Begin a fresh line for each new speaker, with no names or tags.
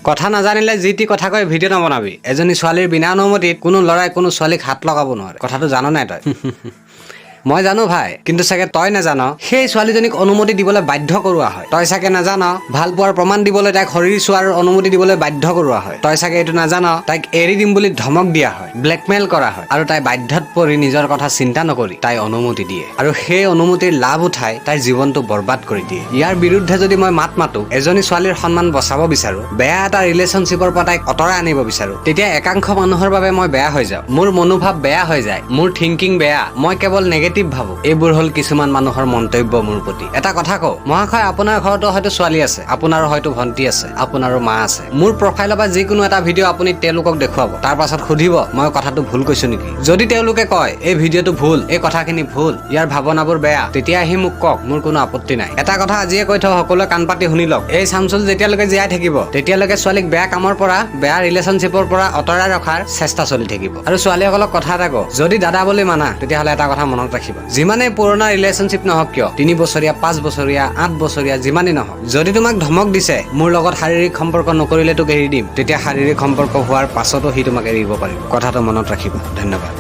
কথা নাজানিলে যি টি কথা কৈ ভিডিঅ' নবনাবি এজনী ছোৱালীৰ বিনা অনুমতিত কোনো ল'ৰাই কোনো ছোৱালীক হাত লগাব নোৱাৰে কথাটো জানো নাই তই মই জানো ভাই কিন্তু চাগে তই নাজান সেই ছোৱালীজনীক অনুমতি দিবলৈ বাধ্য কৰোৱা হয় তই চাগে নাজান ভাল পোৱাৰ প্ৰমাণ দিবলৈ তাইক শৰীৰ চোৱাৰ অনুমতি দিবলৈ বাধ্য কৰোৱা হয় তই চাগে এইটো নাজান তাইক এৰি দিম বুলি ধমক দিয়া হয় ব্লেকমেইল কৰা হয় আৰু তাই বাধ্যত পৰি নিজৰ কথা চিন্তা নকৰি তাই অনুমতি দিয়ে আৰু সেই অনুমতিৰ লাভ উঠাই তাইৰ জীৱনটো বৰবাদ কৰি দিয়ে ইয়াৰ বিৰুদ্ধে যদি মই মাত মাতো এজনী ছোৱালীৰ সন্মান বচাব বিচাৰো বেয়া এটা ৰিলেশ্যনশ্বিপৰ পৰা তাইক অতৰাই আনিব বিচাৰো তেতিয়া একাংশ মানুহৰ বাবে মই বেয়া হৈ যাওঁ মোৰ মনোভাৱ বেয়া হৈ যায় মোৰ থিংকিং বেয়া মই কেৱল ভাবো এইবোৰ হল কিছুমান মানুহৰ মন্তব্য মোৰ প্ৰতি এটা কথা কওঁ মহাশয় আপোনাৰ ঘৰতো হয়তো ছোৱালী আছে আপোনাৰো হয়তো ভন্টি আছে আপোনাৰো মা আছে মোৰ প্ৰফাইলৰ পৰা যিকোনো এটা ভিডিঅ' আপুনি তেওঁলোকক দেখুৱাব তাৰ পাছত সুধিব মই কথাটো ভুল কৈছো নেকি যদি তেওঁলোকে কয় এই ভিডিঅ'টো ভুল এই কথাখিনি ভুল ইয়াৰ ভাৱনাবোৰ বেয়া তেতিয়া আহি মোক কওক মোৰ কোনো আপত্তি নাই এটা কথা আজিয়ে কৈ থওঁ সকলোৱে কাণ পাতি শুনি লওক এই চামচুল যেতিয়ালৈকে জীয়াই থাকিব তেতিয়ালৈকে ছোৱালীক বেয়া কামৰ পৰা বেয়া ৰিলেশ্যনশ্বিপৰ পৰা অতৰাই ৰখাৰ চেষ্টা চলি থাকিব আৰু ছোৱালীসকলক কথা এটা কওঁ যদি দাদা বুলি মানা তেতিয়াহ'লে এটা কথা মনত ৰাখিবা যিমানে পুৰণা ৰিলেশ্যনশ্বিপ নহওক কিয় 3 বছৰীয়া 5 বছৰীয়া 8 বছৰীয়া যিমানেই নহওক যদি তোমাক ধমক দিছে মোৰ লগত শাৰীৰিক সম্পৰ্ক নকৰিলে তোক এৰি দিম তেতিয়া শাৰীৰিক সম্পৰ্ক হোৱাৰ পাছতো সি তোমাক এৰিব পাৰিব কথাটো মনত ৰাখিবা ধন্যবাদ